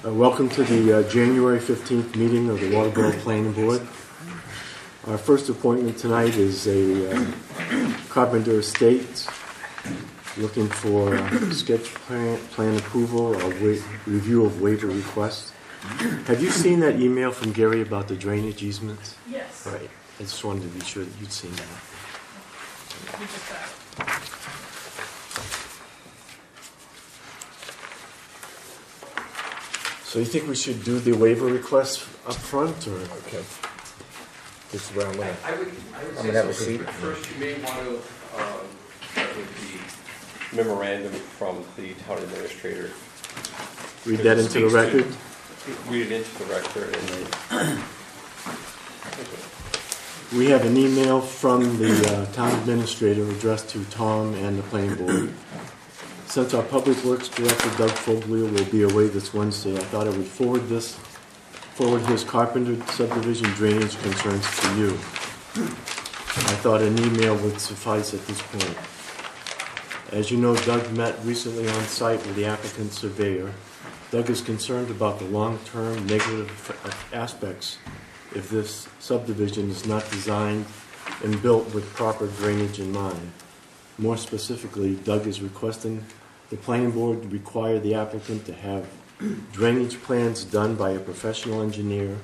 Welcome to the January 15th meeting of the Waterboro Planning Board. Our first appointment tonight is a Carpenter Estates looking for sketch plan approval of review of waiver request. Have you seen that email from Gary about the drainage easements? Yes. Right. I just wanted to be sure that you'd seen that. We just got it. So you think we should do the waiver request up front, or? Okay. This is where I'm gonna. I would I'm say gonna have a so. seat. First, you may want to start with the memorandum from the town administrator. Read that into the record? Read it into the record. And We have an email from the town administrator addressed to Tom and the planning board. Since our Public Works Director, Doug Foglio, will be away this Wednesday, I thought I would forward his Carpenter subdivision drainage concerns to you. I thought an email would suffice at this point. As you know, Doug met recently on site with the applicant surveyor. Doug is concerned about the long-term negative aspects if this subdivision is not designed and built with proper drainage in mind. More specifically, Doug is requesting the planning board to require the applicant to have drainage plans done by a professional engineer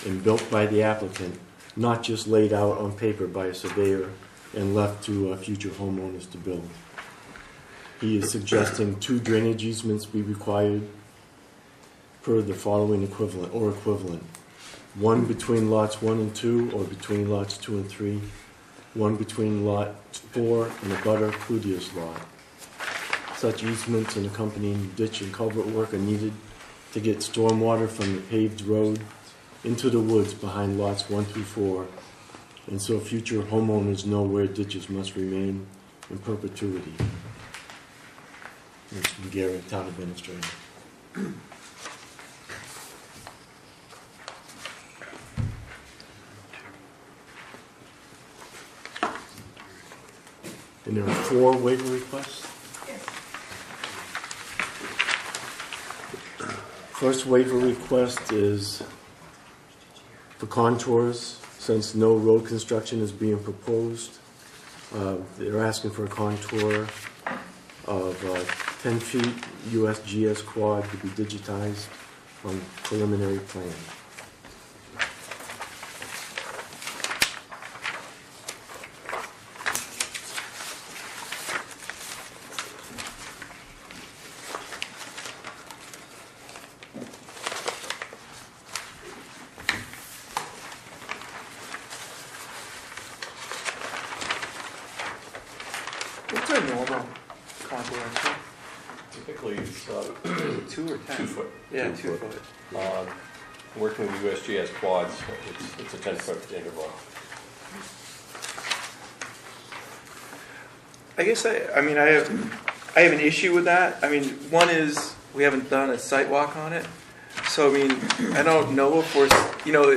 and built by the applicant, not just laid out on paper by a surveyor and left to future homeowners to build. He is suggesting 2 drainage easements be required per the following equivalent. 1 between lots 1 and 2, or between lots 2 and 3. 1 between lot 4 and a butter Cludius lot. Such easements and accompanying ditch and culvert work are needed to get stormwater from the paved road into the woods behind lots 1 through 4, and so future homeowners know where ditches must remain in perpetuity. It's from Gary, town administrator. And there are 4 waiver requests. Yes. First waiver request is for contours, since no road construction is being proposed. They're asking for a contour of 10 feet USGS quad to be digitized on preliminary plan. What's our normal contour? typically, it's 2 or 10? 2 foot. Yeah, 2 2 foot. foot. Working with USGS quads, it's a 10-foot interval. I guess I have an issue with that. I mean, one is we haven't done a site walk on it. So, I mean, I don't know if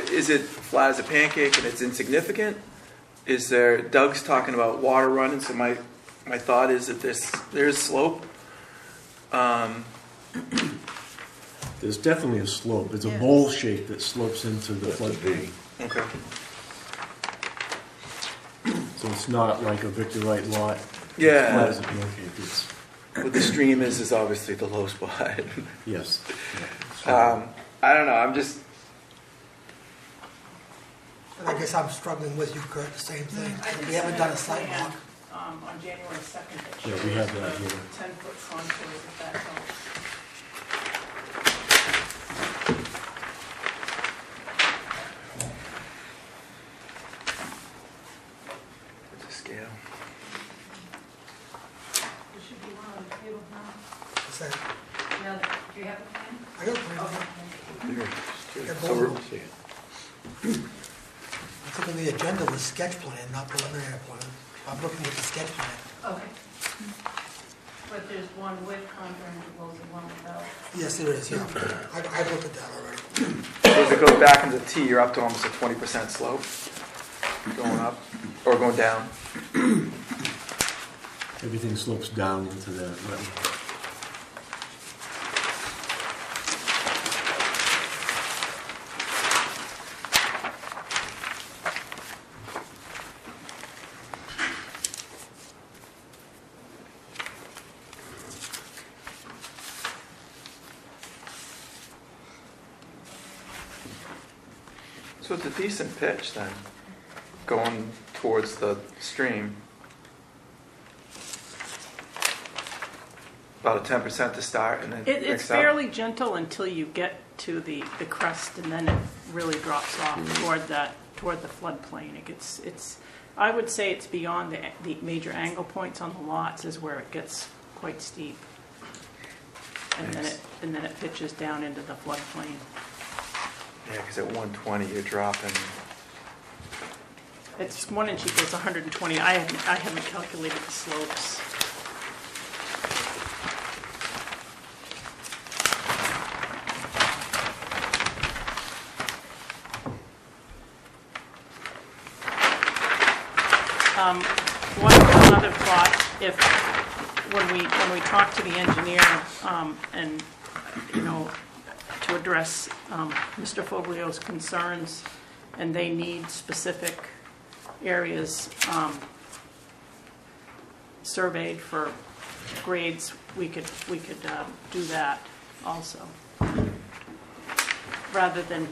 is it flat as a pancake and it's insignificant? Is there, Doug's talking about water running, so my thought is that there's slope. There's definitely a slope. It's a bowl shape that slopes into the floodplain. Okay. So it's not like a Victor Wright lot. Yeah. Flat as a pancake. It's, What the stream is obviously the low spot. yes. I don't know. I'm just. And I guess I'm struggling with you, Kurt, the same thing. We haven't done a site walk. On January 2nd. Yeah, we have that here. 10-foot contours, if that helps. What's the scale? There should be one on the table now. Is that, Yeah, do you have a plan? I got a plan. Okay. They're So we're- both- I think on the agenda was sketch plan, not preliminary plan. I'm looking at the sketch plan. Okay. But there's one with contour intervals and one without. Yes, there is, yeah. I've looked at that already. So as it goes back into the T, you're up to almost a 20% slope going up or going down. Everything slopes down into that wetland. So it's a decent pitch then, going towards the stream. About a 10% to start and then It's mix up. fairly gentle until you get to the crest, and then it really drops off toward the floodplain. I would say it's beyond the major angle points on the lots is where it gets quite steep. And then it pitches down into the floodplain. Yeah, because at 120 you're dropping. It's 1 inch equals 120. I haven't calculated the slopes. One other thought, if when we talk to the engineer and to address Mr. Foglio's concerns, and they need specific areas surveyed for grades, we could do that also, rather than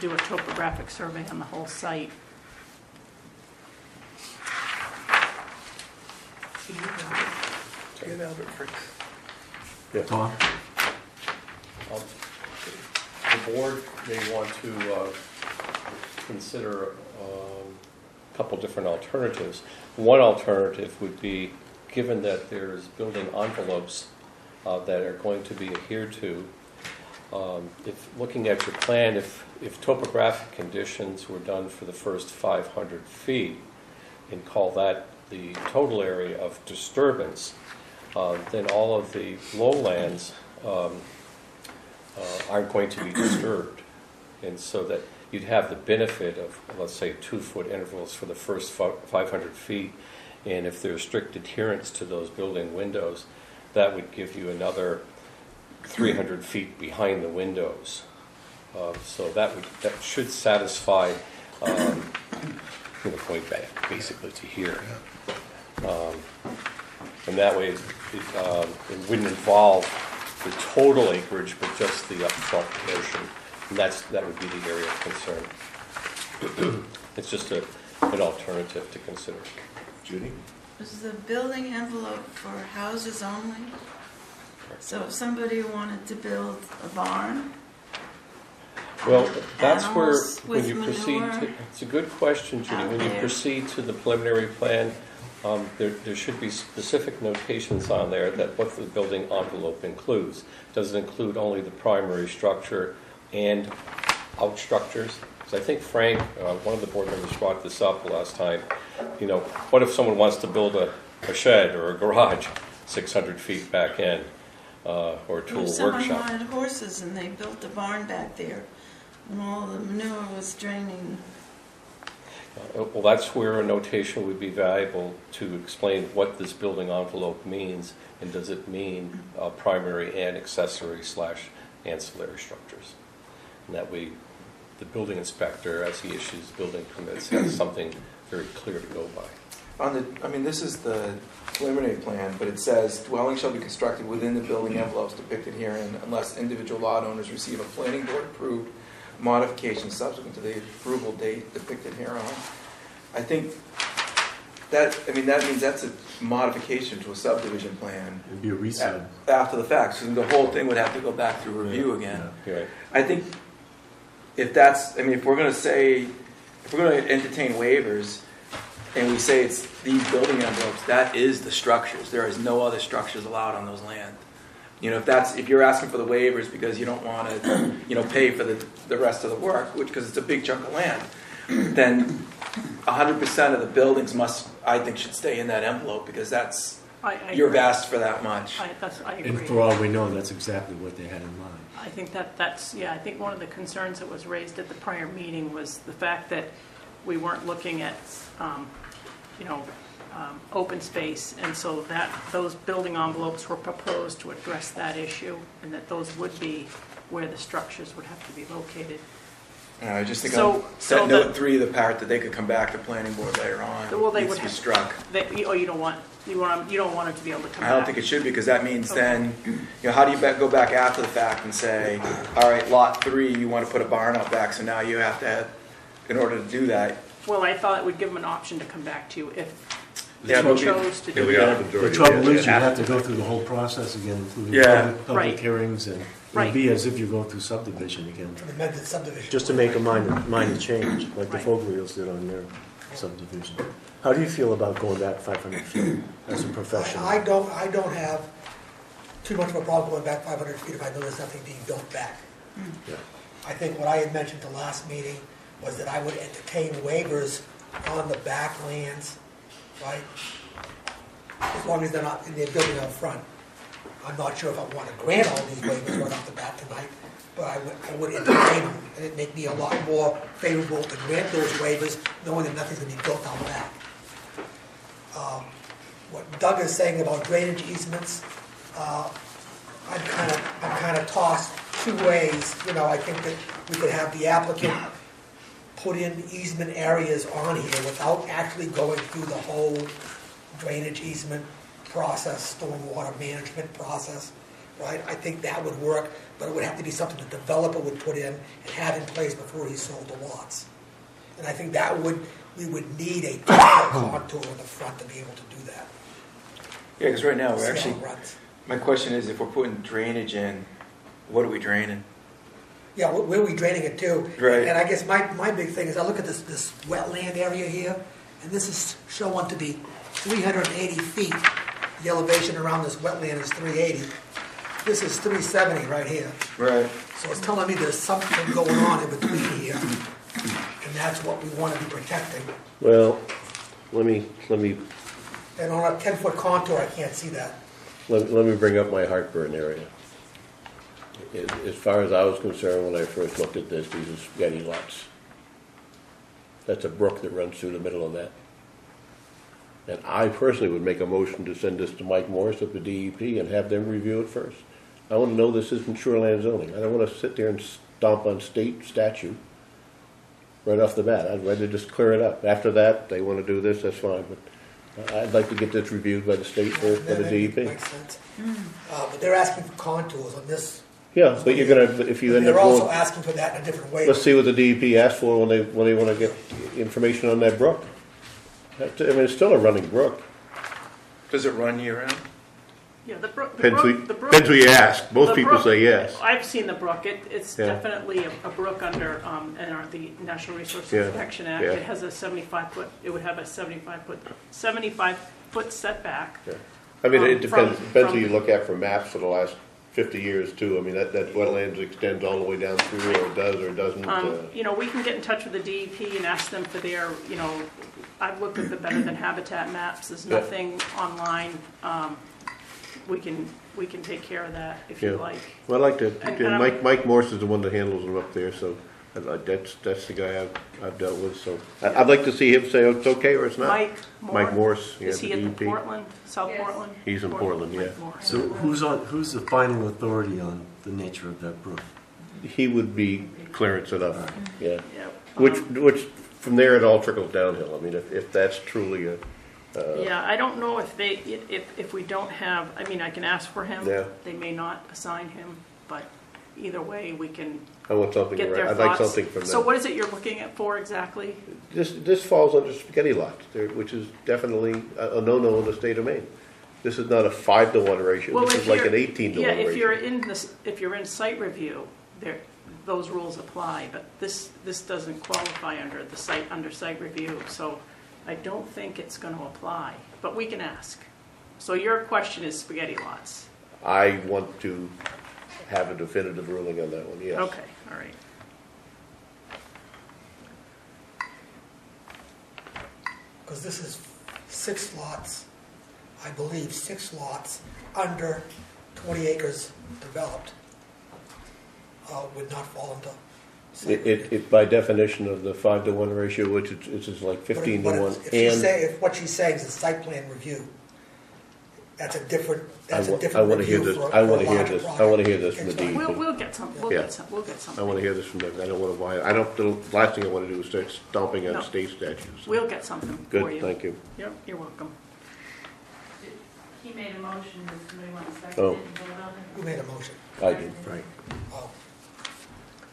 do a topographic survey on the whole site. Get Albert Fricks. Tom? The board may want to consider a couple different alternatives. One alternative would be, given that there's building envelopes that are going to be adhered to, if looking at your plan, if topographic conditions were done for the first 500 feet and call that the total area of disturbance, then all of the lowlands aren't going to be disturbed. And so that you'd have the benefit of, let's say, 2-foot intervals for the first 500 feet. And if there's strict adherence to those building windows, that would give you another 300 feet behind the windows. So that should satisfy going back basically to here. And that way it wouldn't involve the total acreage, but just the upfront portion. And that would be the area of concern. It's just an alternative to consider. Judy? Is the building envelope for houses only? So if somebody wanted to build a barn? Well, that's where, Animals when with you proceed manure to, it's a good question, Judy. out When you there. proceed to the preliminary plan, there should be specific notations on there that what the building envelope includes. Does it include only the primary structure and out structures? Because I think Frank, one of the board members, brought this up last time. What if someone wants to build a shed or a garage 600 feet back in, or a tool If someone workshop? wanted horses and they built a barn back there, and all the manure was draining. Well, that's where a notation would be valuable to explain what this building envelope means, and does it mean primary and accessory / ancillary structures. And that way, the building inspector, as he issues building permits, has something very clear to go by. This is the preliminary plan, but it says dwellings shall be constructed within the building envelopes depicted herein unless individual lot owners receive a planning board approved modification subsequent to the approval date depicted hereon. I think that means that's a modification to a subdivision plan It'd be a resub. after the fact. So the whole thing would have to go back through review again. Right. I think if we're going to entertain waivers and we say it's these building envelopes, that is the structures. There is no other structures allowed on those land. If you're asking for the waivers because you don't want to, pay for the rest of the work, because it's a big chunk of land, then 100% of the buildings should stay in that envelope because that's you're vast for that much. I agree. And for all we know, that's exactly what they had in mind. I think I think one of the concerns that was raised at the prior meeting was the fact that we weren't looking at, open space, and so that those building envelopes were proposed to address that issue, and that those would be where the structures would have to be located. I just think So- set so note the- 3 of the part that they could come back to planning board later on. Well, they needs would to be have- struck. You don't want it to be able to come back. I don't think it should, because that means Okay. then, how do you go back after the fact and say, all right, lot 3, you want to put a barn out back, so now you have to in order to do that. Well, I thought it would give them an option to come back to you if Yeah, they but chose to Yeah, do we it. got a The majority. trouble is you Yeah. have to go through the whole process again, including Yeah. public Right. hearings, and Right. it'd be as if you go through subdivision again. An amended subdivision. Just to make a minor change, like the Right. Foglios did on their subdivision. How do you feel about going back 500 feet as a professional? I don't have too much of a problem going back 500 feet if I know there's nothing being built back. Yeah. I think what I had mentioned the last meeting was that I would entertain waivers on the backlands, right? As long as they're not in their building out front. I'm not sure if I want to grant all these waivers right off the bat tonight, but I would entertain them, and it'd make me a lot more favorable to grant those waivers, knowing that nothing's going to be built out back. What Doug is saying about drainage easements, I'm kind of tossed two ways. You know, I think that we could have the applicant put in easement areas on here without actually going through the whole drainage easement process, stormwater management process, right? I think that would work, but it would have to be something the developer would put in and have in place before he sold the lots. And I think we would need a technical contour in the front to be able to do that. Yeah, because right now, See we're how actually, it runs. my question is, if we're putting drainage in, what are we draining? Yeah, where are we draining it to? Right. And I guess my big thing is I look at this wetland area here, and this is shown to be 380 feet. The elevation around this wetland is 380. This is 370 right here. Right. So it's telling me there's something going on in between here, and that's what we want to be protecting. Well, let me And on a 10-foot contour, I can't see that. let me bring up my heartburn area. As far as I was concerned when I first looked at this, these are spaghetti lots. That's a brook that runs through the middle of that. And I personally would make a motion to send this to Mike Morris of the DEP and have them review it first. I want to know this isn't shoreline zoning. I don't want to sit there and stomp on state statute right off the bat. I'd rather just clear it up. After that, they want to do this, that's fine. But I'd like to get this reviewed by the state first, by the That DEP. makes sense. But they're asking for contours on this. Yeah, but you're gonna, if you end up They're also going, asking for that in a different way. let's see what the DEP asks for when they want to get information on that brook. I mean, it's still a running brook. Does it run year round? Yeah, the brook. Depends who you ask. Most the people brook- say yes. I've seen the brook. It's Yeah. definitely a brook under the National Resources Yeah. Protection Act. Yeah. It has a 75-foot. It would have a 75-foot setback. Yeah. I mean, it From- depends who from- you look at for maps for the last 50 years too. I mean, that wetlands extends all the way down through, or it does or it doesn't. We can get in touch with the DEP and ask them for their, I've looked at the Better Than Habitat maps. There's Yeah. nothing online. We can take care of that if you Yeah. like. Well, I'd like to, And Mike Morse is the one that handles them up there, so that's the guy I've dealt with, so. I'd like to see him say it's okay or it's not. Mike Morse, yeah, Is he the in DEP. Portland, South Yes. Portland? He's in Portland, yeah. Mike Morse. So who's the final authority on the nature of that brook? He would be clearance enough, yeah. Yep. Which, from there, it all trickles downhill. I mean, if that's truly a, Yeah, I don't know if we don't have, I mean, I can ask for him. Yeah. They may not assign him, but either way, we can I want something, get their I'd thoughts. like something from them. So what is it you're looking at for exactly? This falls under spaghetti lots, which is definitely a no-no in the state of Maine. This is not a 5-to-1 ratio, Well, this if is like you're- an 18-to-1 Yeah, ratio. if you're in site review, those rules apply, but this doesn't qualify under site review, so I don't think it's gonna apply, but we can ask. So your question is spaghetti lots? I want to have a definitive ruling on that one, yes. Okay, all right. Because this is 6 lots, I believe, 6 lots under 20 acres developed would not fall into. site review. It, by definition of the 5-to-1 ratio, which is like But 15-to-1, if what she's saying is a site plan review, that's a different I want to hear review this, for I a want to hear larger this, project. I want to hear this from the It's fine. DEP. We'll get some, we'll Yeah. get something. I want to hear this from them, I don't want to violate, the last thing I want to do is start stomping No. on state statutes. We'll get something for you. Good, thank you. Yep, you're welcome. He made a motion, does somebody want to second Oh. it and vote on it? Who made a motion? I did, Right. Oh,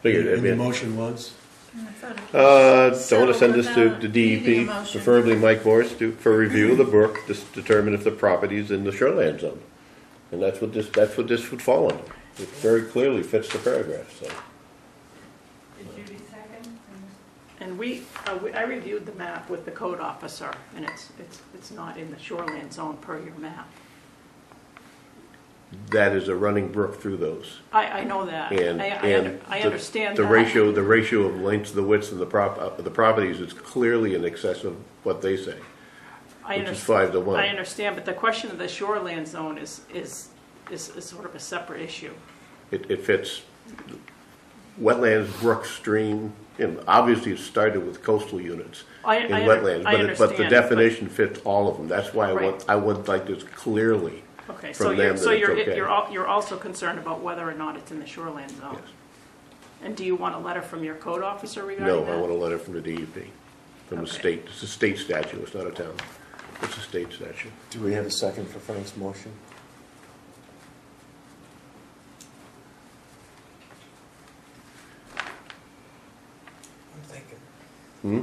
figured, And the I mean, motion was? I thought it Don't was want to send this to settled the without needing a DEP, motion. preferably Mike Morris, for review of the brook, to determine if the property is in the shoreline zone. And that's what this would fall under. It very clearly fits the paragraph, so. Did Judy second? And I reviewed the map with the code officer, and it's not in the shoreline zone per your map. That is a running brook through those. I know that. And I understand the that. ratio of lengths to the widths of the properties is clearly in excess of what they say. Which is 5 to 1. I understand, but the question of the shoreline zone is sort of a separate issue. It fits wetlands, brook, stream, and obviously it started with coastal units in wetlands, but the definition fits all of them. That's why Right. I would like this clearly Okay, so from them that it's okay. you're also concerned about whether or not it's in the shoreline zone. Yes. And do you want a letter from your code officer regarding No, that? I want a letter from the DEP, from the Okay. state. It's a state statute, it's not a town. It's a state statute. Do we have a second for Frank's motion? I'm thinking, Hmm?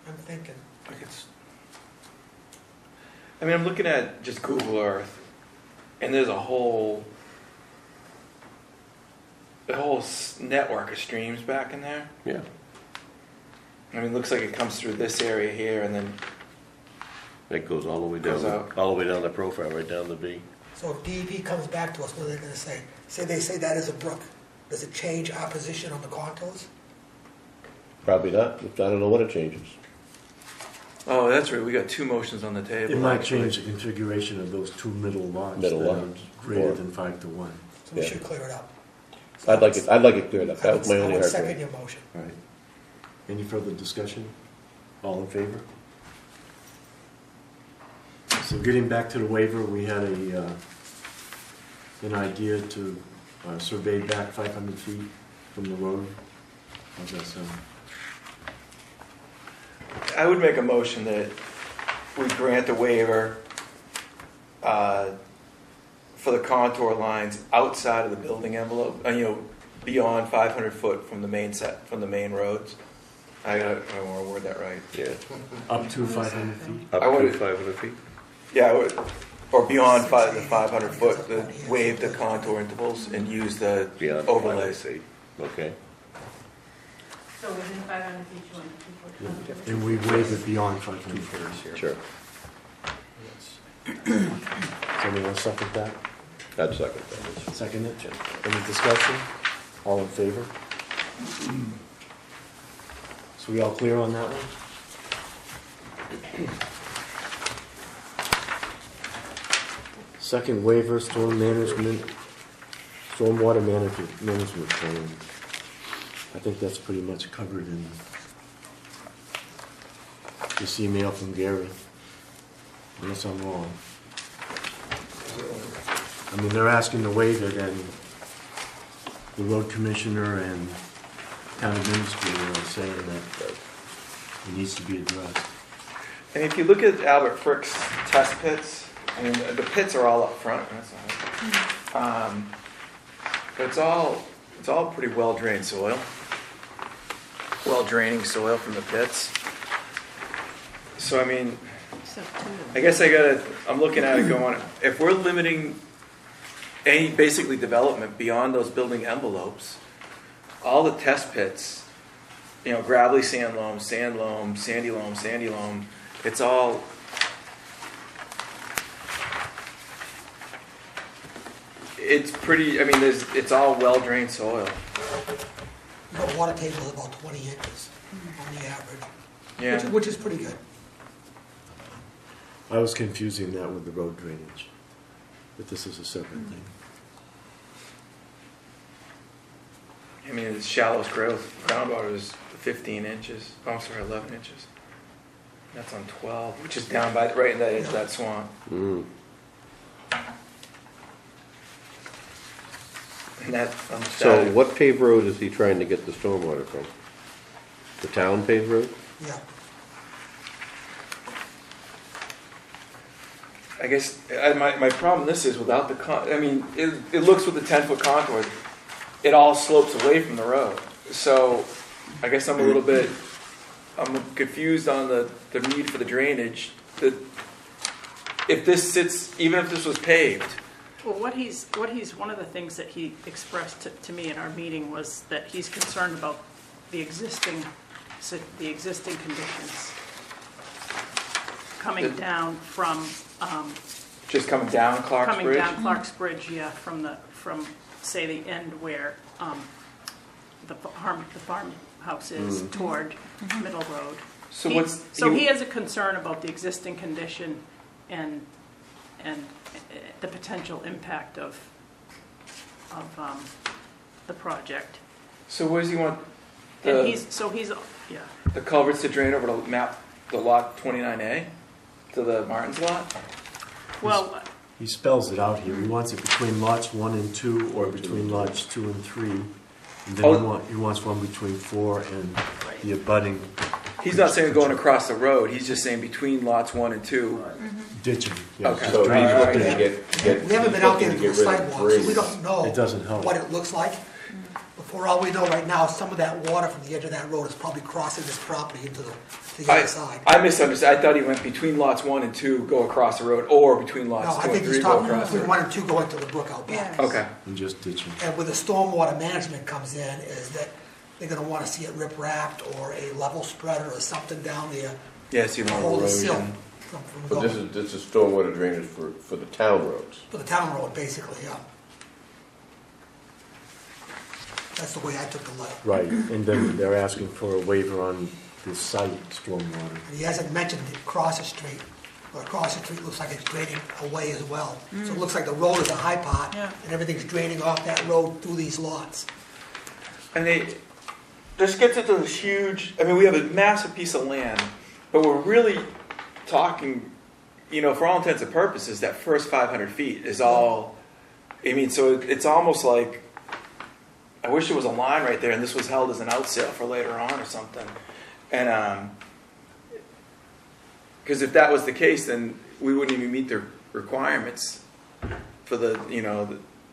I'm thinking. I mean, I'm looking at just Google Earth, and there's a whole network of streams back in there. Yeah. I mean, it looks like it comes through this area here, and then That goes all the way Goes down, out. all the way down the profile, right down the V. So if DEP comes back to us, what are they gonna say? Say they say that is a brook. Does it change our position on the contours? Probably not. I don't know what it changes. oh, that's right. We got two motions on the table. It might actually. change the configuration of those two middle lots. Middle that are lots. Greater Or- than 5 to 1. So we Yeah. should clear it up. So I'd like it cleared up. That was my I only would hard second point. your motion. All right. Any further discussion? All in favor? So getting back to the waiver, we had an idea to survey back 500 feet from the road. How's that sound? I would make a motion that we grant a waiver for the contour lines outside of the building envelope, beyond 500 foot from the main roads. I want to word that right. Yeah. Up to 500 feet? Up I to would- 500 feet? Yeah, or beyond the 500 foot, waive the contour intervals and use the Beyond overlays. 500 feet. Okay. So within 500 feet, you want to keep it. And we waive it beyond 500 feet. Sure. Somebody want to second that? I'd second that. Second it? Any discussion? All in favor? So we all clear on that one? Second waiver, stormwater management plan. I think that's pretty much covered in this email from Gary, unless I'm wrong. I mean, they're asking to waive it, and the road commissioner and town administrator are saying that it needs to be addressed. And if you look at Albert Frick's test pits, I mean, the pits are all up front. That's all. But it's all pretty well drained soil. Well draining soil from the pits. So I mean, I guess I'm looking at it going, if we're limiting any basically development beyond those building envelopes, all the test pits, gravelly sand loam, sandy loam, it's all it's all well drained soil. The water table is about 20 inches on the average, Yeah. which is pretty good. I was confusing that with the road drainage, but this is a separate thing. I mean, the shallowest groundwater is 15 inches. Oh, I'm sorry, 11 inches. That's on 12, which is down right in that edge of that swamp. Mm. And that, So what paved road is he trying to get the stormwater from? The town paved road? Yeah. I guess my problem with this is without it looks with the 10-foot contour, it all slopes away from the road. So I guess I'm confused on the need for the drainage. If this sits, even if this was paved, Well, one of the things that he expressed to me in our meeting was that he's concerned about the existing conditions coming down from, just coming down Clark's coming Bridge. down Clark's Bridge, yeah, from say the end where, the farmhouse is toward Middle Road. So He has a concern about the existing condition and the potential impact of the project. So where does he want And the culverts to drain over to the lot 29A to the Martin's lot? Well, He spells it out here. He wants it between lots 1 and 2 or between lots 2 and 3. And then he wants one between 4 and the abutting He's not saying going across the road. He's just saying between lots 1 and 2. ditching. Yeah, Okay. just So drainage. he's looking to get. We haven't been out there to looking do to the get rid of sidewalk, so we drainage. don't know It doesn't help. what it looks like. But for all we know right now, some of that water from the edge of that road is probably crossing this property into the other side. I misunderstood. I thought he went between lots 1 and 2, go across the road, or between No, lots I 2 and think 3, he's go talking across the between road. 1 and 2 going to the brook out back. Yes. Okay. And just ditching. And with the stormwater management comes in, is that they're gonna wanna see it rip wrapped or a level spreader or something down there. Yeah, so you to don't hold the silt erosion. from But going. this is stormwater drainage for the town roads. For the town road, basically, yeah. That's the way I took the letter. Right, and then they're asking for a waiver on the site stormwater. And he hasn't mentioned across the street. But across the street looks like it's draining away as well. So it looks like the road is a high part, Yeah. and everything's draining off that road through these lots. And this gets into this huge, I mean, we have a massive piece of land, but we're really talking, for all intents and purposes, that first 500 feet is all, so it's almost like, I wish there was a line right there and this was held as an out sale for later on or something. And, because if that was the case, then we wouldn't even meet the requirements for the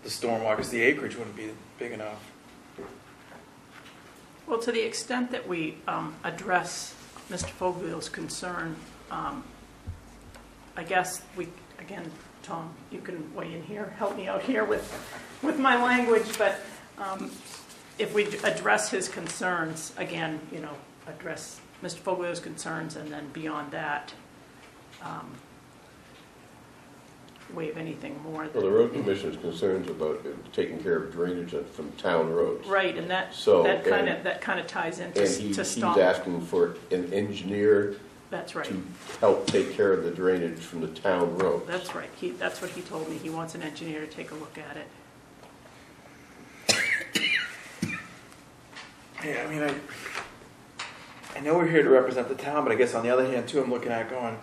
stormwater, because the acreage wouldn't be big enough. well, to the extent that we address Mr. Foglio's concern, I guess again, Tom, you can weigh in here, help me out here with my language, but if we address his concerns, again, address Mr. Foglio's concerns, and then beyond that, waive anything more. Well, the road commission's concerns about taking care of drainage from town roads. Right, and that kind of ties into And he's stop. asking for an engineer That's right. to help take care of the drainage from the town roads. That's right. That's what he told me. He wants an engineer to take a look at it. Yeah, I know we're here to represent the town, but I guess on the other hand, too, I'm looking at going,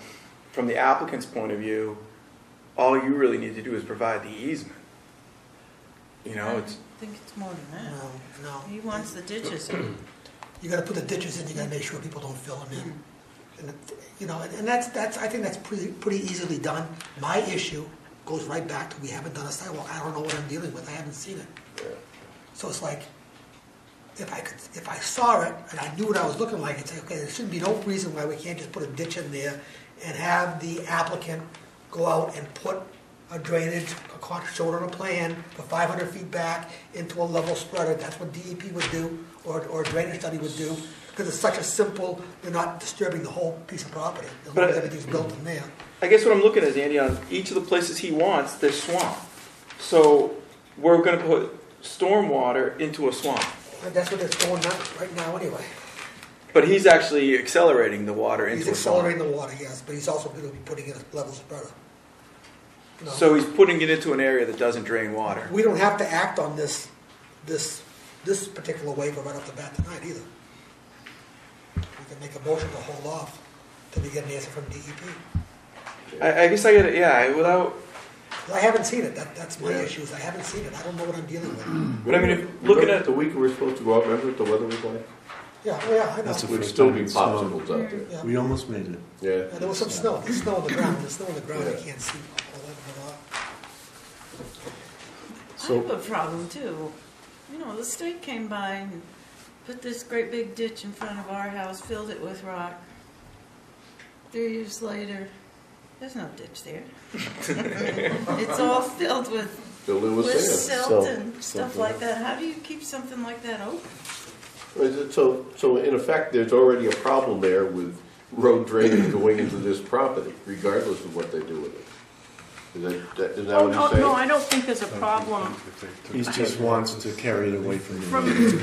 from the applicant's point of view, all you really need to do is provide the easement. I think it's more than that. No. He wants the ditches in. You gotta put the ditches in, you gotta make sure people don't fill them in. And that's, I think that's pretty easily done. My issue goes right back to, we haven't done a sidewalk. I don't know what I'm dealing with. I haven't seen it. Yeah. So it's like, if I saw it and I knew what I was looking like, it's like, okay, there shouldn't be no reason why we can't just put a ditch in there and have the applicant go out and put a drainage, show it on a plan for 500 feet back into a level spreader. That's what DEP would do, or a drainage study would do, because it's such a simple, they're not disturbing the whole piece of property. As long as everything's built in there. I guess what I'm looking at is, Andy, on each of the places he wants, there's swamp. So we're going to put stormwater into a swamp. And that's what it's going on right now anyway. But he's actually accelerating the water into He's a swamp. accelerating the water, yes, but he's also going to be putting in a level spreader. So he's putting it into an area that doesn't drain water. We don't have to act on this particular waiver right off the bat tonight either. We can make a motion to hold off till we get an answer from DEP. I guess I get it, without... I haven't seen it, that's my issue, is I haven't seen it, I don't know what I'm dealing with. But if looking at... The week we were supposed to go out, remember what the weather was like? Yeah, I know. That's the Would first still time be it snowed. popsicles out there. Yeah. We almost made it. Yeah. Yeah, there was some snow, there's snow on the ground, you Yeah. can't see all that at all. I have a problem too. The state came by and put this great big ditch in front of our house, filled it with rock. 3 years later, there's no ditch there. It's all filled with Building with sand. silt and stuff like that. How do you keep something like that open? So in effect, there's already a problem there with road drainage going into this property, regardless of what they do with it. Is that Oh, what he's saying? no, I don't think there's a problem. He just wants to carry it away from the.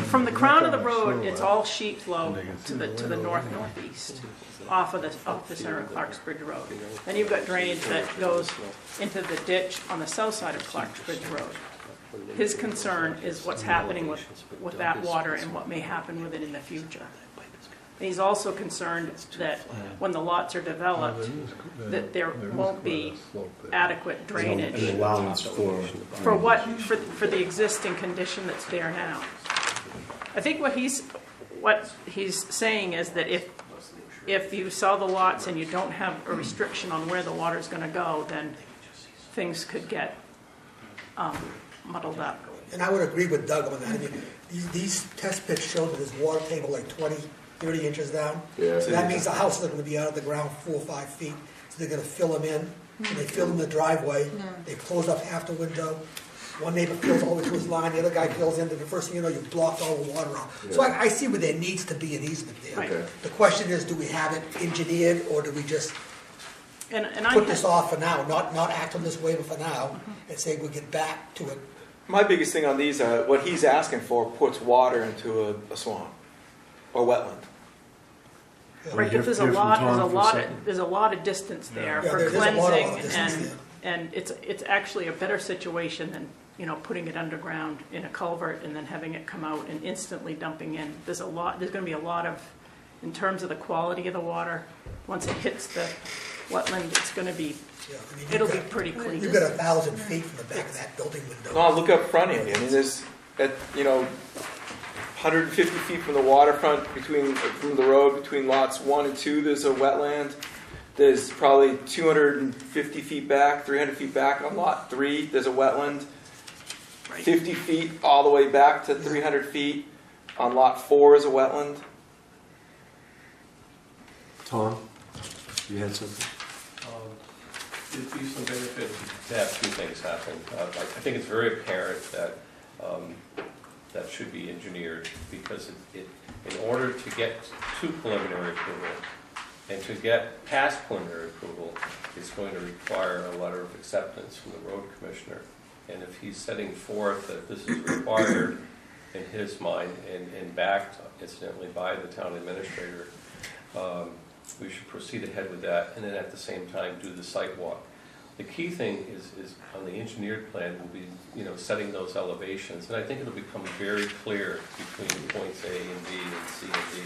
From the crown of the road, it's all sheet flow to the northeast, off the center of Clarksbridge Road. Then you've got drainage that goes into the ditch on the south side of Clarksbridge Road. His concern is what's happening with that water and what may happen with it in the future. And he's also concerned that when the lots are developed, that there won't be adequate drainage An allowance for. for the existing condition that's there now. I think what he's saying is that if you sell the lots and you don't have a restriction on where the water is going to go, then things could get muddled up. And I would agree with Doug on that. I mean, these test pits show that there's water table like 20, 30 inches down. Yeah. So that means the houses are going to be out of the ground 4 or 5 feet. So they're going to fill them in. And they fill in the driveway. They close up half the window. One neighbor fills all the way to his line. The other guy fills in. And the first thing you know, you've blocked all the water out. Yeah. So I see where there needs to be an easement there. Right. Okay. The question is, do we have it engineered or do we just And I put this off for now, not act on this waiver for now, and say we'll get back to it? My biggest thing on these, what he's asking for puts water into a swamp or wetland. Right, but there's a lot of distance there Yeah, for there's a lot of cleansing, distance and it's actually a better situation than, putting it underground in a culvert and then having it come out and instantly dumping in. There's going to be a lot of, in terms of the quality of the water, once it hits the wetland, it's going to be, Yeah, I mean, it'll be pretty clean. You've got 1,000 feet from the back of that building window. No, look up front of you. I mean, there's, 150 feet from the waterfront, from the road between lots 1 and 2, there's a wetland. There's probably 250 feet back, 300 feet back on lot 3, there's a wetland. 50 feet all the way back to 300 feet on lot 4 is a wetland. Tom, you had something? It'd be some benefit to have two things happen. I think it's very apparent that that should be engineered, because in order to get to preliminary approval and to get past preliminary approval, it's going to require a letter of acceptance from the road commissioner. And if he's setting forth that this is required in his mind and backed incidentally by the town administrator, we should proceed ahead with that, and then at the same time do the site walk. The key thing is on the engineered plan will be, setting those elevations, and I think it'll become very clear between points A and B and C and D,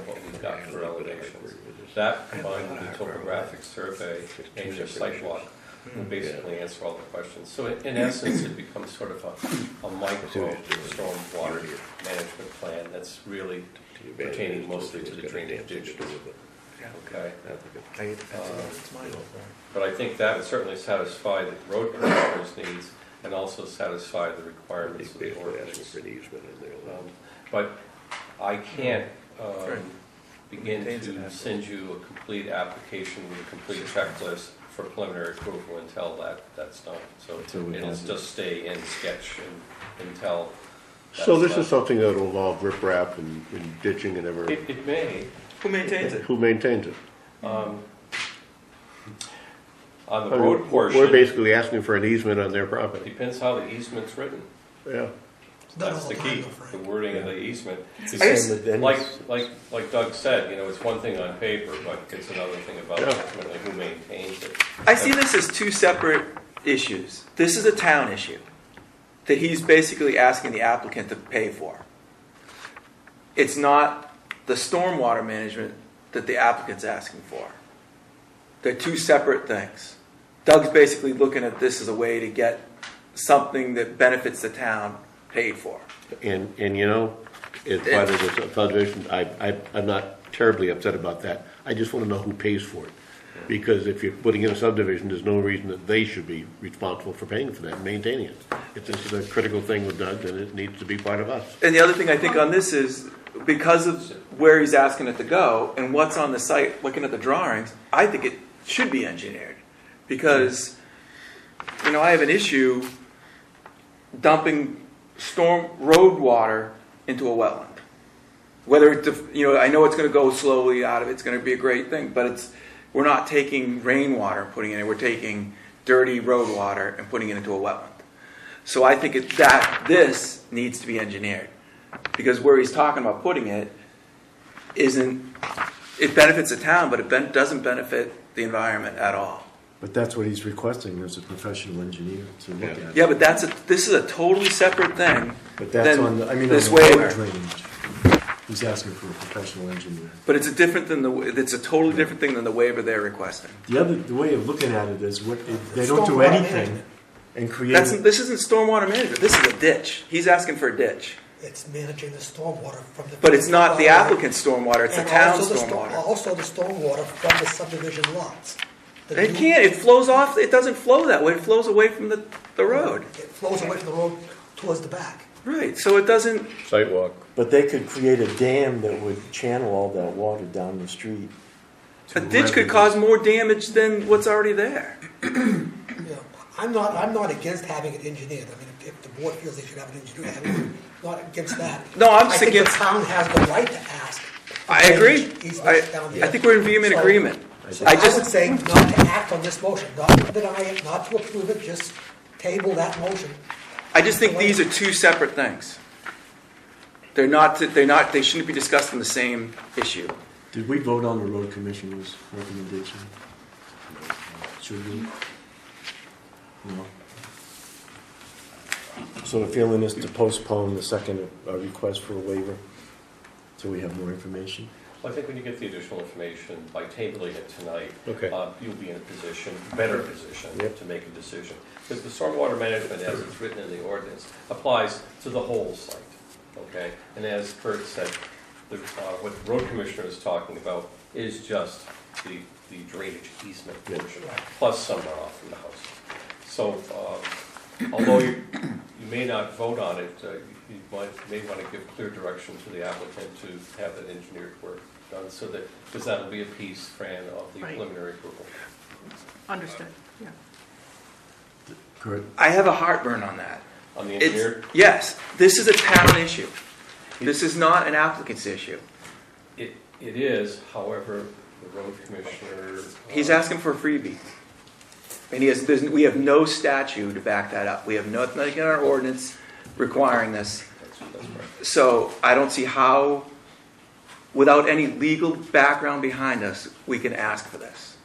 what we've got for elevations. That combined with the topographic survey and your site walk will basically answer all the questions. So in essence, it becomes sort of a micro storm water management plan that's really pertaining mostly to the drainage ditches. Okay. But I think that would certainly satisfy the road commissioner's needs and also satisfy the requirements of the ordinance. But I can't begin to send you a complete application with a complete checklist for preliminary approval until that's done. So it'll just stay in sketch until. So this is something that will involve riprap and ditching and everything. It may. Who maintains it? Who maintains it? On the road portion. We're basically asking for an easement on their property. Depends how the easement's written. Yeah. That's the key, the wording of the easement. Then Like Doug said, it's one thing on paper, but it's another thing about ultimately who maintains it. I see this as two separate issues. This is a town issue that he's basically asking the applicant to pay for. It's not the stormwater management that the applicant's asking for. They're two separate things. Doug's basically looking at this as a way to get something that benefits the town paid for. And as part of this subdivision, I'm not terribly upset about that. I just want to know who pays for it. Because if you're putting in a subdivision, there's no reason that they should be responsible for paying for that, and maintaining it. If this is a critical thing with Doug, then it needs to be part of us. And the other thing I think on this is, because of where he's asking it to go and what's on the site, looking at the drawings, I think it should be engineered. Because, you know, I have an issue dumping storm road water into a wetland. Whether it's, you know, I know it's going to go slowly out of it, it's going to be a great thing, but we're not taking rainwater and putting it in, we're taking dirty road water and putting it into a wetland. So I think this needs to be engineered. Because where he's talking about putting it it benefits the town, but it doesn't benefit the environment at all. But that's what he's requesting, there's a professional engineer to look at it. Yeah, but this is a totally separate thing. But that's than on the, this on the road waiver. drainage. He's asking for a professional engineer. But it's a totally different thing than the waiver they're requesting. The way of looking at it is, if they don't do Stormwater anything management. and create. This isn't stormwater management. This is a ditch. He's asking for a ditch. It's managing the stormwater from the. But it's not the applicant's stormwater, it's the And town's also stormwater. Also the stormwater from the subdivision lots. The It new- can't, it flows off, it doesn't flow that way, it flows away from the road. It flows away from the road towards the back. Right, so it doesn't, Sidewalk. But they could create a dam that would channel all that water down the street. a ditch could cause more damage than what's already there. You know, I'm not against having it engineered. I mean, if the board feels they should have an engineer, I'm not against that. No, I'm I just think against, the town has the right to ask. I agree. Easements down there. I think we're in vehement So- agreement. So I I would just, say not to act on this motion, not to deny it, not to approve it, just table that motion. I just think these are two separate things. They shouldn't be discussed in the same issue. Did we vote on the road commissioner's recommendation? Should we? No. So the feeling is to postpone the second request for a waiver till we have more information? Well, I think when you get the additional information, by tabling it tonight, Okay. you'll be in a better position to make a decision. Because the stormwater management, as it's written in the ordinance, applies to the whole site, okay? And as Kurt said, what the road commissioner is talking about is just the drainage easement portion, plus some runoff from the house. So, although you may not vote on it, you may want to give clear direction to the applicant to have that engineered work done, so that, because that'll be a piece, Fran, of the Right. preliminary approval. Understood, yeah. Kurt? I have a heartburn on that. On the engineered, Yes, this is a town issue. This is not an applicant's issue. it is, however, the road commissioner. He's asking for a freebie. And we have no statute to back that up. We have nothing in our ordinance requiring this. That's right. So I don't see how, without any legal background behind us, we can ask for this.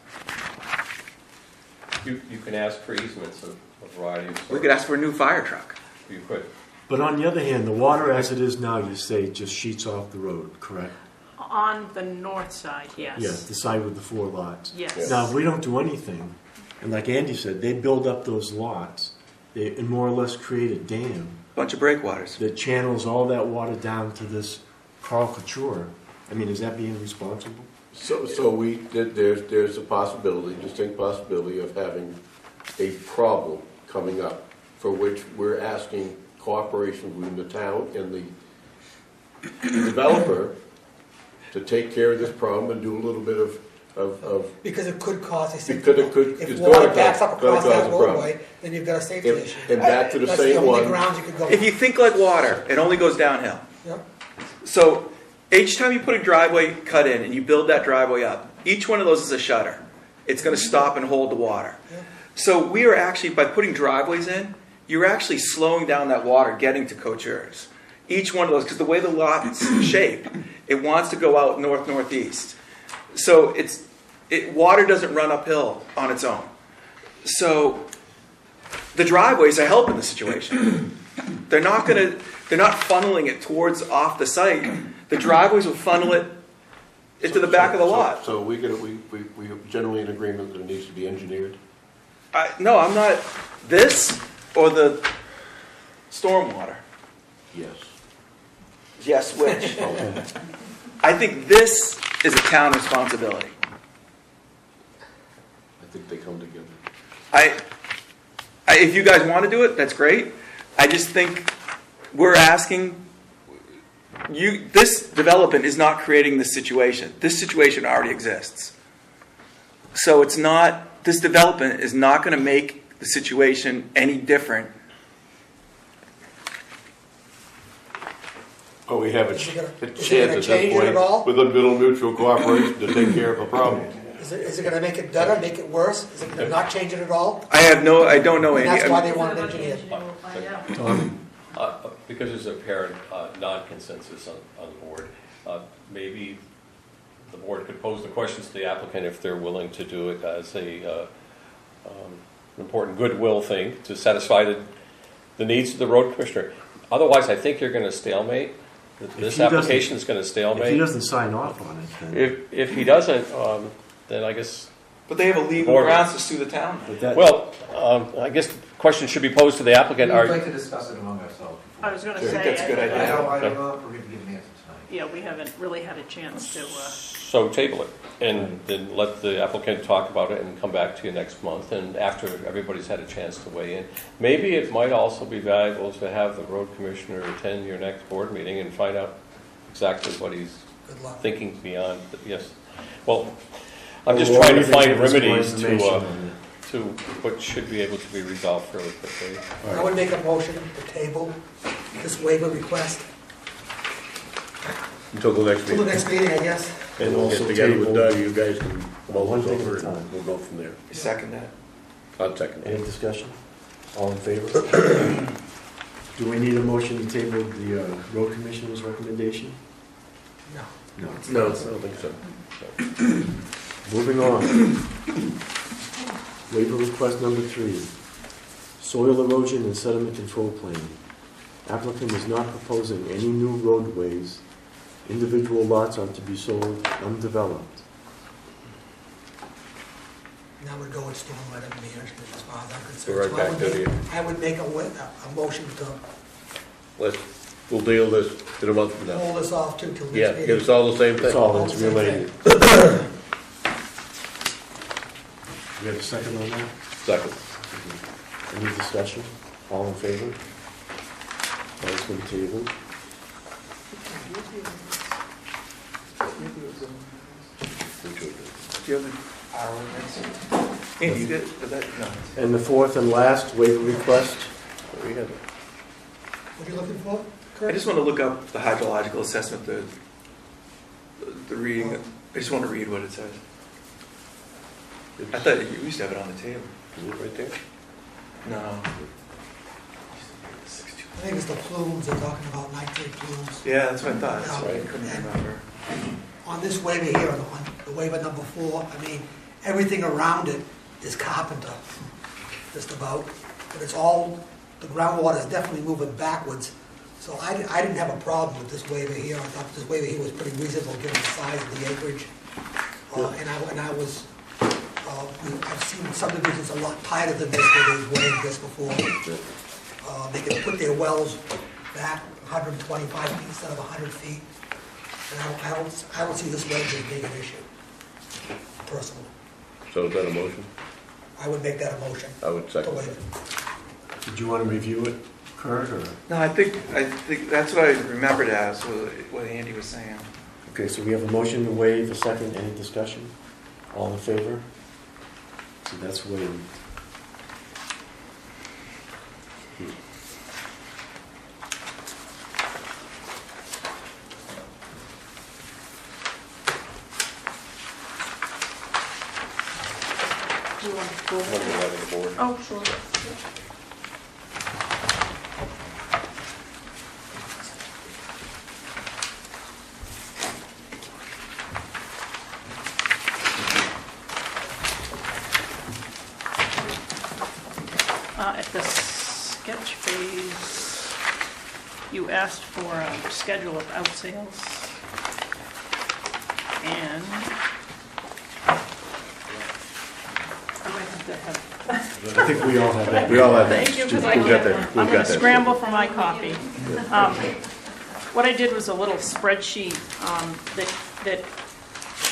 You can ask for easements of a variety of sorts. We could ask for a new fire truck. You could. But on the other hand, the water as it is now, you say, just sheets off the road, correct? On the north side, yes. Yes, the side with the 4 lots. Yes. Now, if we don't do anything, and like Andy said, they build up those lots, and more or less create a dam Bunch of breakwaters. that channels all that water down to this Carl Couture. I mean, is that being responsible? So there's a possibility, distinct possibility of having a problem coming up for which we're asking cooperation between the town and the developer to take care of this problem and do a little bit of Because it could cause, they said, Because it could- if it's water gonna backs cause- up across gonna that cause a problem. roadway, then you've got a safety And- issue. and back to the That's same the only one. grounds you could go. If you think like water, it only goes downhill. Yeah. So each time you put a driveway cut in and you build that driveway up, each one of those is a shutter. It's going to stop and hold the water. Yeah. So we are actually, by putting driveways in, you're actually slowing down that water getting to Coutures. Each one of those, because the way the lot's shaped, it wants to go out north-northeast. So water doesn't run uphill on its own. So the driveways are helping the situation. They're not funneling it towards off the site. The driveways will funnel it into the back of the lot. So we are generally in agreement that it needs to be engineered? No, I'm not. This or the stormwater? Yes. Yes, which? I think this is a town responsibility. think they come together. If you guys want to do it, that's great. I just think we're asking you. This development is not creating this situation. This situation already exists. So it's not. This development is not going to make the situation any different. Oh, we have a Is it gonna- a is it chance gonna at this change it point at all? with a little mutual cooperation to take care of a problem. Is it gonna make it better, make it worse? Is it gonna not change it at all? I don't know And any. that's why they want an engineer. Because there's apparent non-consensus on the board, maybe the board could pose the questions to the applicant if they're willing to do it as an important goodwill thing to satisfy the needs of the road commissioner. Otherwise, I think you're going to stalemate. This he doesn't- application is going to If he stalemate. doesn't sign off on it, then. If he doesn't, then I guess, But they have a legal Board. grounds to sue the town. But that, well, I guess the question should be posed to the applicant. We'd like to discuss it among ourselves. I was going to I think say, that's a good idea. I don't know if we're going to give an answer tonight. yeah, we haven't really had a chance to, So table it, and then let the applicant talk about it and come back to you next month, and after everybody's had a chance to weigh in. Maybe it might also be valuable to have the road commissioner attend your next board meeting and find out exactly what he's Good luck. thinking beyond, yes. Well, I'm just Well, trying to everything find has more remedies information on to what should be able to be resolved fairly quickly. I would make a motion to table this waiver request Until the next till the meeting. next meeting, I guess. And we'll get Also together with table- Doug, you guys can mull One this thing at over a time. and we'll go from there. Second that. I'll second Any it. discussion? All in favor? Do we need a motion to table the road commissioner's recommendation? No. No. No, I don't think so. Moving on. Waiver request number 3. Soil erosion and sediment control plan. Applicant is not proposing any new roadways. Individual lots are to be sold undeveloped. And that would go with stormwater management as far as I'm concerned. Go right So back to I would make a motion to We'll deal this in a month from now. hold this off till next Yeah, meeting. get us all the same It's thing. all that's related. We have a second on that? Second. Any discussion? All in favor? That's been tabled. Do you have our ordinance? Andy, you did that? No. And the fourth and last waiver request. We have it. What are you looking for, I Kurt? just want to look up the hydrological assessment, the reading. I just want to read what it says. I thought you used to have it on the table. Is it right there? No. I think it's the plumes, they're talking about nitrate plumes. Yeah, that's what I thought. That's Yeah. why I couldn't remember. On this waiver here, on the waiver number 4, I mean, everything around it is Carpenter, just about. But it's all, the groundwater is definitely moving backwards. So I didn't have a problem with this waiver here. I thought this waiver here was pretty reasonable given the size of the acreage. I've seen subdivisions a lot tighter than this where they've waived this before. They can put their wells back 125 feet instead of 100 feet. And I don't see this waiver as being an issue, personally. So is that a motion? I would make that a motion. I would To second waive that. it. Did you want to review it, Kurt, or? No, I think that's what I remembered as what Andy was saying. Okay, so we have a motion to waive, a second, any discussion? All in favor? So that's waived. do you want to go What do over? you have the board? Oh, sure. At the sketch phase, you asked for a schedule of out sales. And I might have to have, I think we all have that. We all have that. thank you, because I We've got can't, that. I'm We've gonna got that. scramble for my copy. What I did was a little spreadsheet that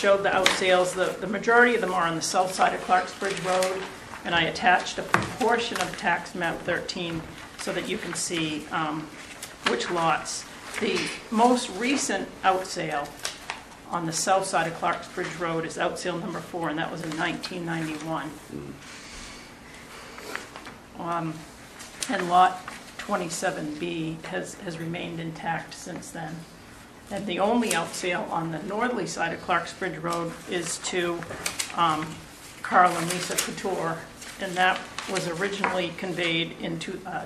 showed the outsales. The majority of them are on the south side of Clarksbridge Road, and I attached a portion of tax map 13 so that you can see which lots. The most recent outsale on the south side of Clarksbridge Road is outsale number 4, and that was in 1991. And lot 27B has remained intact since then. And the only outsale on the northerly side of Clarksbridge Road is to Carl and Lisa Couture, and that was originally conveyed in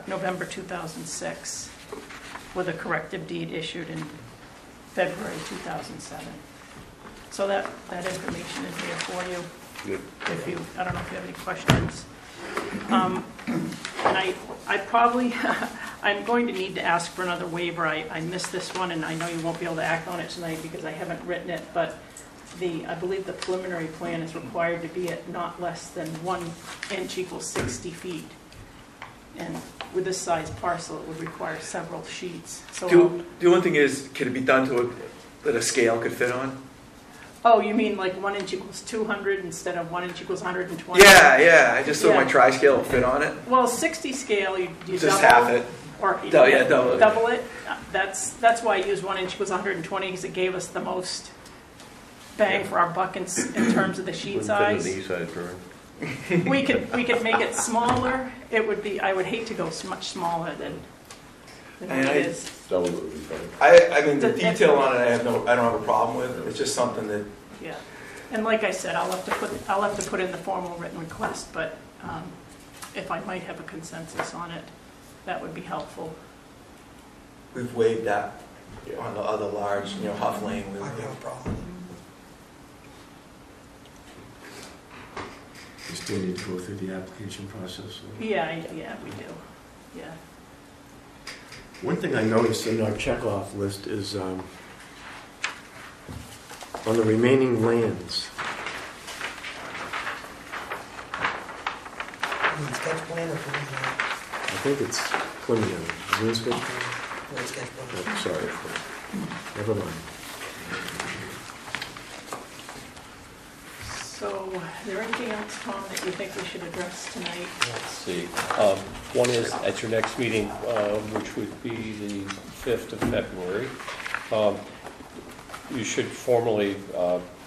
November 2006 with a corrective deed issued in February 2007. So that information is there for you. Good. If you, I don't know if you have any questions. And I probably, I'm going to need to ask for another waiver. I missed this one, and I know you won't be able to act on it tonight because I haven't written it, but I believe the preliminary plan is required to be at not less than 1 inch equals 60 feet. And with this size parcel, it would require several sheets. So, The only thing is, can it be done to that a scale could fit on? oh, you mean like 1 inch equals 200 instead of 1 inch equals 120? Yeah, I just thought my Yeah. tri-scale will fit on it. Well, 60 scale, you Just double, half it. or you Double it. it. That's why I used 1 inch equals 120, because it gave us the most bang for our buck in terms of the sheet Wouldn't fit on size. the east side drawing. We could make it smaller. It would be, I would hate to go much smaller than what And it is. Double it would be fine. I mean, the detail on it, I don't have a problem with. It's just something that, Yeah, and like I said, I'll have to put in the formal written request, but if I might have a consensus on it, that would be helpful. we've waived that on the other large, Huff Lane. I don't have a problem. You still need to go through the application process. Yeah, we do. Yeah. One thing I noticed in our checkoff list is on the remaining lands. You mean sketch plan or preliminary? I think it's preliminary. Is it a sketch plan? Or sketch plan? Oh, sorry. Never mind. So, is there anything else, Tom, that you think we should address tonight? Let's see. One is at your next meeting, which would be the 5th of February. You should formally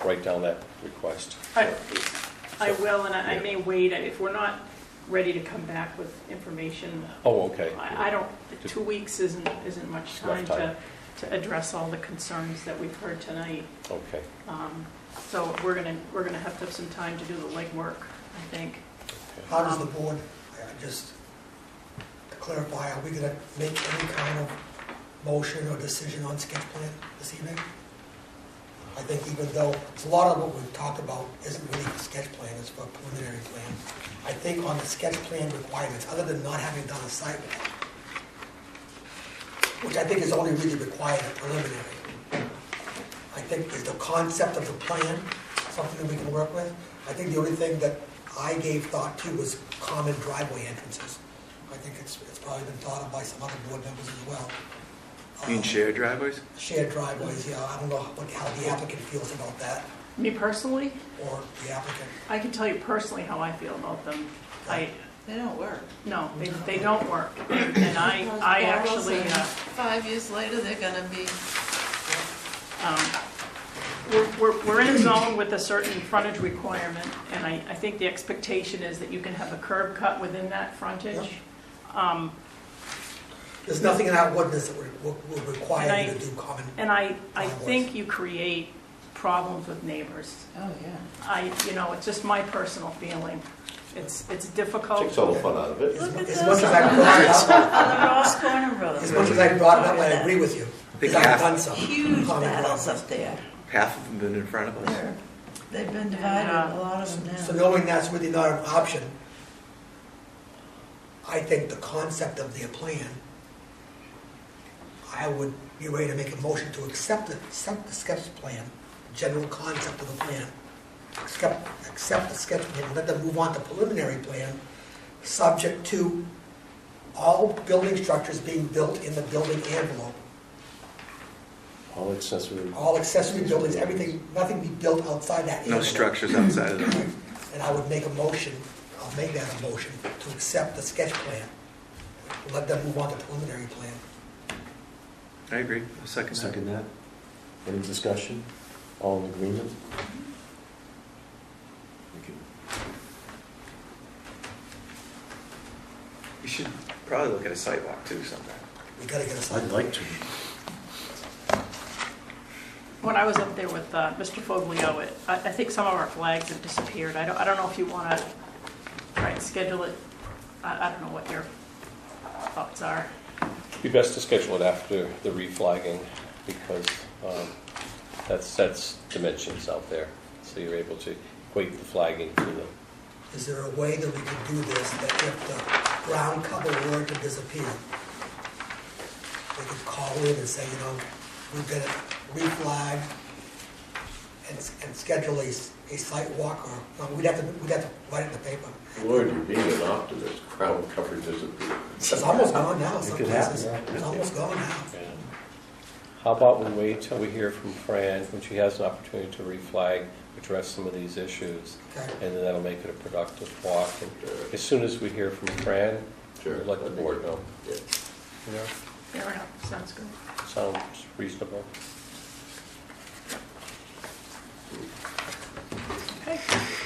write down that request. I will, and I may wait. If we're not ready to come back with information, Oh, okay. I don't, 2 weeks isn't much It's time enough time. to address all the concerns that we've heard tonight. Okay. So we're gonna have to have some time to do the legwork, I think. How does the board, just to clarify, are we going to make any kind of motion or decision on sketch plan this evening? I think even though a lot of what we've talked about isn't really a sketch plan, it's for a preliminary plan. I think on the sketch plan requirements, other than not having done a site walk, which I think is only really required at preliminary, I think is the concept of the plan something that we can work with. I think the only thing that I gave thought to was common driveway entrances. I think it's probably been thought of by some other board members as well. you mean shared driveways? Shared driveways, yeah, I don't know how the applicant feels about that, Me personally, or the applicant. I can tell you personally how I feel about them. They don't work. No, they don't work. And I actually, 5 years later, they're gonna be, we're in a zone with a certain frontage requirement, and I think the expectation is that you can have a curb cut within that frontage. There's nothing in our ordinance that would require you to do common. And I think you create problems with neighbors. oh, yeah. It's just my personal feeling. It's difficult. Takes all the fun out of it. Look at As those much as I brought it up, on the Ross Corner Road. as much as I brought it up, I agree with you. Because I've done some Huge common battles driveways. up there. Half of them been in front of us. They've been divided, a lot of them So now. knowing that's really not an option, I think the concept of the plan, I would be ready to make a motion to accept the sketch plan, general concept of the plan, accept the sketch plan, and let them move on to preliminary plan, subject to all building structures being built in the building envelope. All accessory. all accessory buildings, everything, nothing be built outside that area. No structures outside of them. Right. And I would make a motion, I'll make that a motion, to accept the sketch plan. Let them move on to preliminary plan. I agree. I'll second that. Second that. Any discussion? All in agreement? Thank you. We should probably look at a sidewalk too sometime. We gotta get a sign. I'd like to. When I was up there with Mr. Foglio, I think some of our flags have disappeared. I don't know if you want to try and schedule it. I don't know what your thoughts are. It'd be best to schedule it after the reflagging because that sets dimensions out there. So you're able to equate the flagging to the. Is there a way that we could do this, that if the ground cover were to disappear, they could call in and say, we've got it reflagged and schedule a site walk, or, we'd have to write it in the paper. Lord, you're being an optimist. Ground cover disappeared. It's almost gone now, some could happen, places. yeah. It's almost gone now. Yeah. How about we wait till we hear from Fran when she has an opportunity to reflag, address some of these issues, Okay. and then that'll make it a productive walk. And as soon as we hear from Fran, we'll let the board know. Yeah. You know, Fair enough. Sounds good. sounds reasonable. Okay.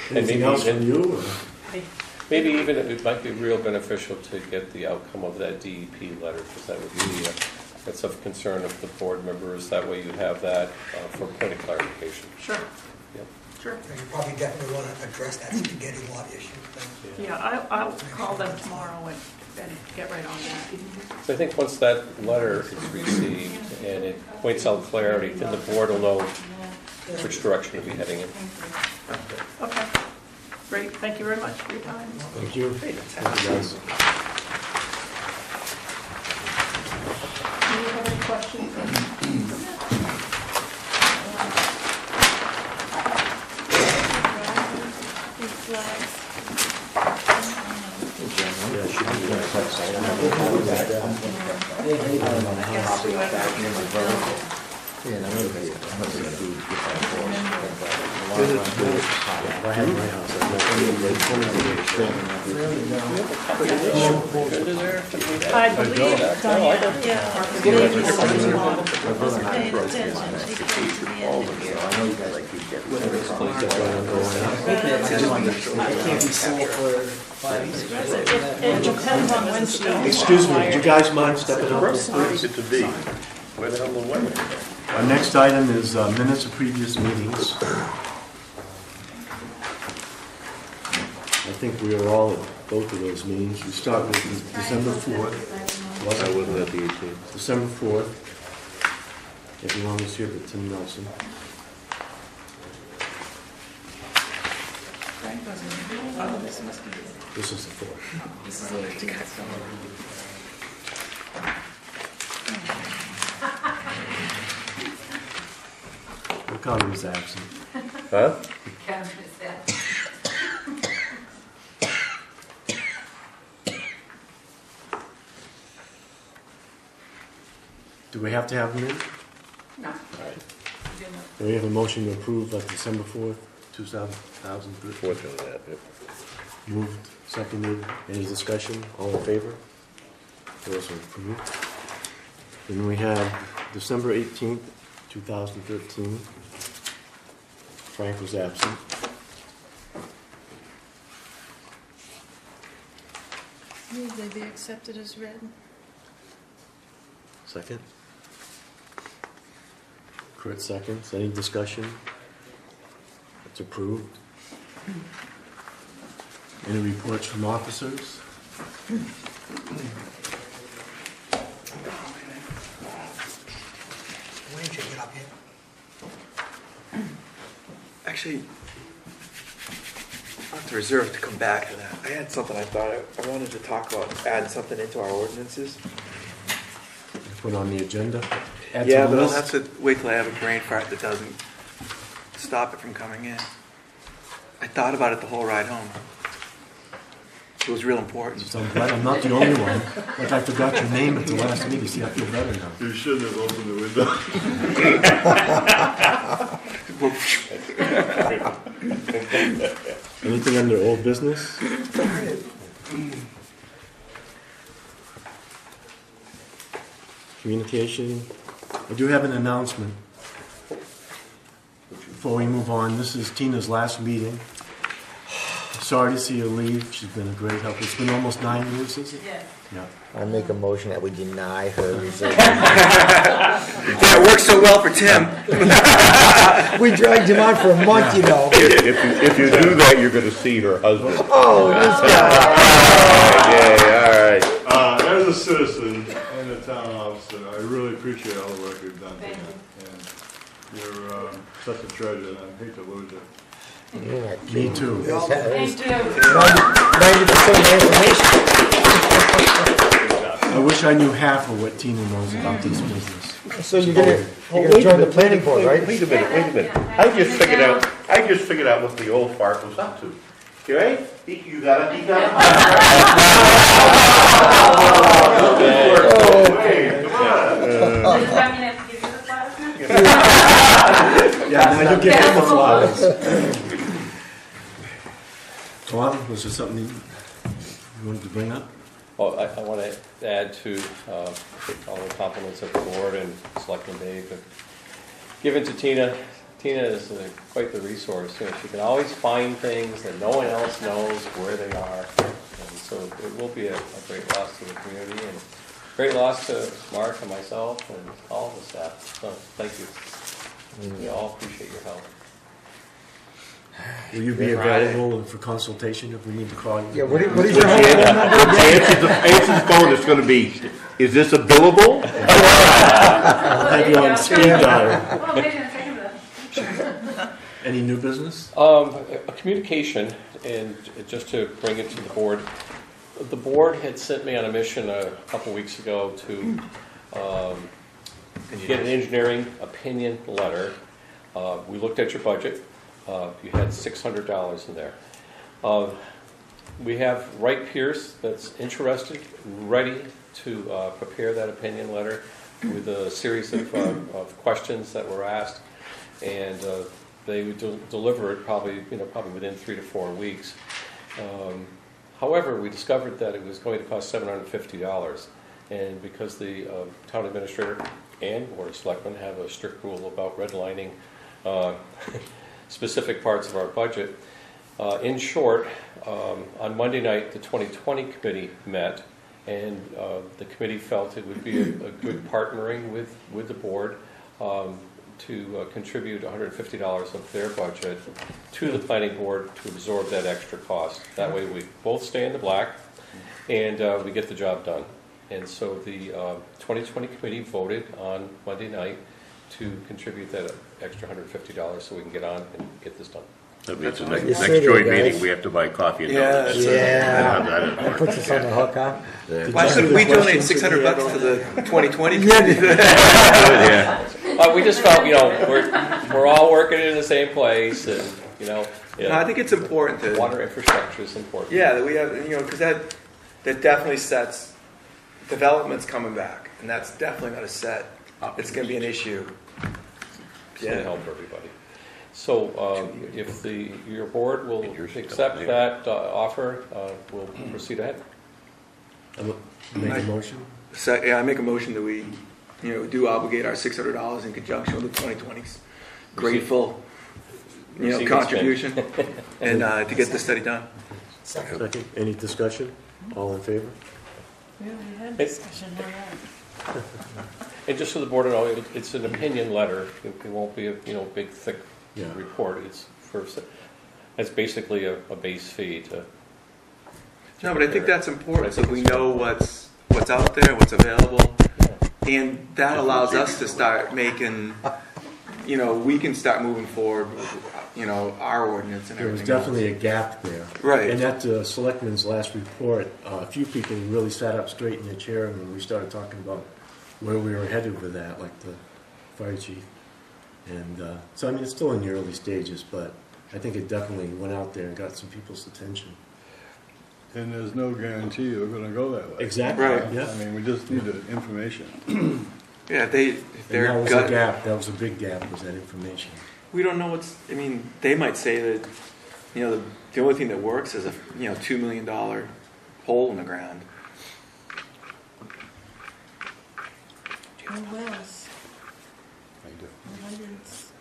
And Anything maybe else from even- you? Or? Maybe even it might be real beneficial to get the outcome of that DEP letter, because that would be that's of concern of the board members. That way you have that for point of clarification. Sure. Yep. Sure. And you probably definitely want to address that spaghetti lot issue thing. Yeah, I'll call them tomorrow and get right on that. So I think once that letter is received and it points out clarity, then the board will know which direction to be heading in. Okay. Great. Thank you very much for your time. Thank you. Hey, that's Thank you, guys. Do you have any questions? These flags. Yeah, should be I had my house. I believe Yeah. Wasn't paying attention. She came to the end of the year. it depends on when she. Excuse me, do you guys mind stepping up, please? It to be. Where the hell the weather? Our next item is minutes of previous meetings. I think we are all at both of those meetings. We start with December 4th. I wasn't at the 18th. December 4th. Everyone was here but Tim Nelson. Oh, this must be. This is the 4th. Look how he was absent. Huh? Do we have to have him in? No. Do we have a motion to approve December 4th, 2013? Fourth of that, yep. Moved, seconded. Any discussion? All in favor? Those are approved. Then we have December 18th, 2013. Frank was absent. Move they be accepted as read. Second. Kurt seconds. Any discussion? It's approved. Any reports from officers? When did you get up here? Actually, I'll have to reserve to come back to that. I had something I thought I wanted to talk about, add something into our ordinances. Put on the agenda? Add to Yeah, the but I'll list? have to wait till I have a brain fart that doesn't stop it from coming in. I thought about it the whole ride home. It was real important. So I'm glad I'm not the only one. Like I forgot your name at the last meeting. See, I feel better now. You shouldn't have opened the window. Anything under old business? Communication. I do have an announcement. Before we move on, this is Tina's last meeting. Sorry to see her leave. She's been a great help. It's been almost 9 years, is it? Yes. Yeah. I make a motion that we deny her resignation. Yeah, it worked so well for Tim. We dragged him on for a month, you know. If you do that, you're gonna see her husband. Oh, this guy. Yeah, all right. As a citizen in the town office, I really appreciate all the work you've done. Thank Tina. And you're such a treasure, and I hate to lose you. Yeah, Me too. We all- Thank you. 90% of the information. I wish I knew half of what Tina knows about this business. So you're gonna join the planning board, right? Wait a minute. I just figured out what the old fart was up to. You right? You got it. Yeah, now you give him the flowers. Tom, was there something you wanted to bring up? Well, I want to add to all the compliments that the board and Selectman Dave have given to Tina. Tina is quite the resource. You know, she can always find things that no one else knows where they are. And so it will be a great loss to the community and great loss to Mark and myself and all of the staff. So thank you. We all appreciate your help. Will you be available for consultation if we need to call you? Yeah, what is your home phone number? Answer the phone, it's gonna be, is this a billable? I'll have you on speed dial. Oh, maybe I'm thinking of that. Any new business? A communication, and just to bring it to the board had sent me on a mission a couple weeks ago to get an engineering opinion letter. We looked at your budget. You had $600 in there. We have Wright Pierce that's interested, ready to prepare that opinion letter with a series of questions that were asked, and they would deliver it probably within 3 to 4 weeks. However, we discovered that it was going to cost $750, and because the town administrator and board of selectmen have a strict rule about redlining specific parts of our budget. In short, on Monday night, the 2020 committee met, and the committee felt it would be a good partnering with the board to contribute $150 of their budget to the planning board to absorb that extra cost. That way we both stay in the black and we get the job done. And so the 2020 committee voted on Monday night to contribute that extra $150 so we can get on and get this done. That means the You next said it, joint guys. meeting, we have to buy coffee and Yeah, donuts. Yeah. That Puts us on the hook, huh? Why shouldn't we donate $600 to the 2020? We just felt, we're all working in the same place, and No, I think it's important to water infrastructure is important. Yeah, that we have, because that definitely sets development's coming back, and that's definitely going to set. It's going to be an issue. It's going to help everybody. So if your board will accept that offer, we'll proceed ahead. Make a motion? So, yeah, I make a motion that we, do obligate our $600 in conjunction with the 2020s. Grateful, Receive contribution, and to get this study done. Second. Any discussion? All in favor? We already had discussion on that. And just so the board know, it's an opinion letter. It won't be a big thick Yeah. report. It's basically a base fee to. No, but I think that's important, so we know what's out there, what's available, and that allows us to start making, we can start moving forward, our ordinance and There was everything definitely else. a gap there. Right. And at the selectmen's last report, a few people really sat up straight in their chair when we started talking about where we were headed with that, like the fire chief. And so, it's still in the early stages, but I think it definitely went out there and got some people's attention. and there's no guarantee they're gonna go that way. Exactly, Right. yeah. I mean, we just need the information. Yeah, if And they're that was a gut, gap, that was a big gap, was that information. we don't know what's, I mean, they might say that, the only thing that works is a, $2 million hole in the ground. Oh, wells, I do. hundreds.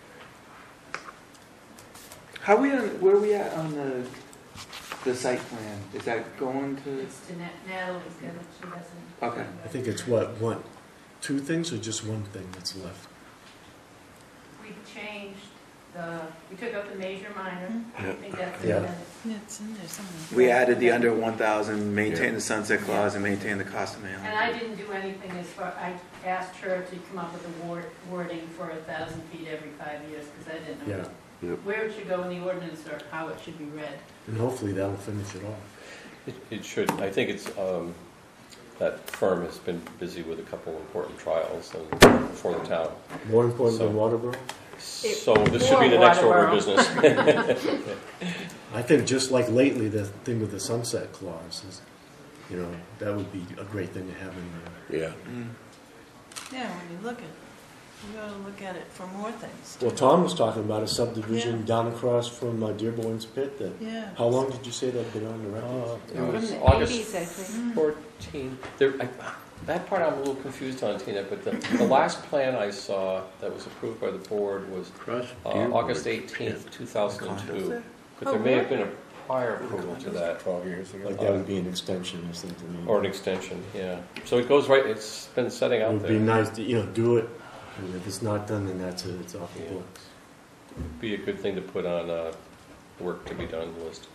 Where are we at on the site plan? Is that going to? It's to Natalie's gonna, she doesn't. Okay. I think it's what, two things or just one thing that's left? We changed we took out the major minor. Yeah. I think that's in Yeah. the Yeah, it's in there somewhere. We added the under 1,000, maintain the sunset clause, and maintain the cost of mailing. And I didn't do anything as far, I asked her to come up with a wording for 1,000 feet every 5 years, because I didn't know Yeah, where it should go in the ordinance or how it should be read. and hopefully that'll finish it off. It should, I think it's, that firm has been busy with a couple important trials for the town. More important than So- Waterboro? So this should be the next order of business. I think just like lately, the thing with the sunset clause is, that would be a great thing to have in there. Yeah. Yeah, when you look at, you gotta look at it for more things. Well, Tom was talking about a subdivision Yeah. down across from Dearborn's Pit. Yeah. How long did you say that'd been on the record? It was From the August 80s, I think. 14th. That part I'm a little confused on, Tina, but the last plan I saw that was approved by the board was Cross August 18th, 2002. But there may have been a prior approval to that. 12 years ago. Like that would be an extension or something. Or an extension, yeah. So it goes right, it's been setting It out would there. be nice to, do it. And if it's not done, then that's it. It's off the Yeah. books. Be a good thing to put on a work to be done list.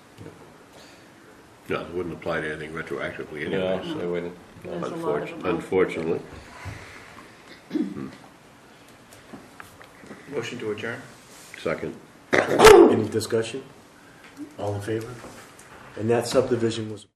No, it wouldn't apply to anything retroactively No, anyway. I wouldn't. There's a lot of them. Unfortunately. Motion to adjourn? Second. Any discussion? All in favor? And that subdivision was